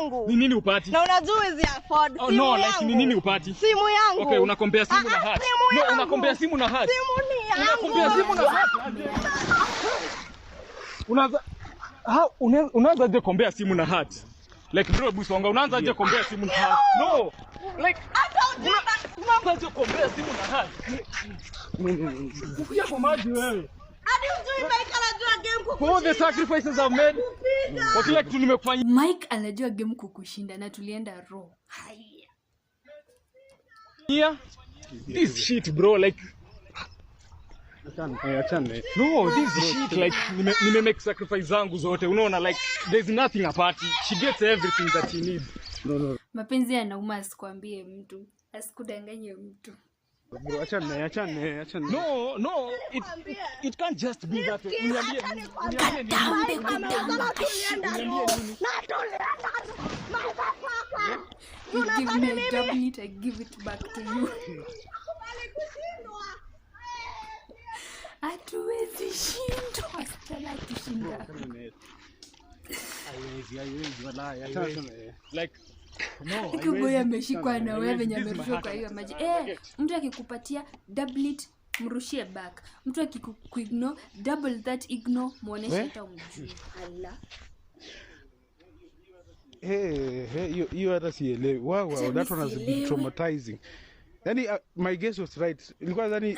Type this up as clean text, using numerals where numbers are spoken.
yangu. Ni nini upati? Na unajua hizi afford simu no, yangu. Like ni nini upati? Simu yangu. Okay, unakompea simu na hat. No, unakompea simu na hat. Simu ni yangu. Unakompea simu na hat. Unaanza je kombea simu na hat? Like bro Busonga unaanza je kombea simu na hat? No. Like unaanza je kombea simu na hat? Kuja kwa maji wewe. Hadi ujui Mike anajua game kukushinda. For the sacrifices I've made. Kwa kila kitu nimekufanyia. Mike anajua game kukushinda na tulienda raw. Haya. Yeah. This shit bro like Achane. no, this shit like nime make sacrifice zangu zote. Unaona like there's nothing apart. She gets everything that she needs. No. Mapenzi yanauma, asikwambie mtu. Asikudanganye mtu. Bro, achane. No, it can't just be that way. Uniambie You give me a tablet, I give it back to you. Hatuwezi shindwa, sitala tushinda. Haiwezi wala, achane. like no. Kiboya ameshikwa na wewe venye amerushwa kwa hiyo maji. Mtu akikupatia tablet mrushie back. Mtu akikuignore double that ignore, muoneshe hata umjui. Allah. You hata sielewi. Wow, that one has been traumatizing. Yani my guess was right. Ilikuwa dhani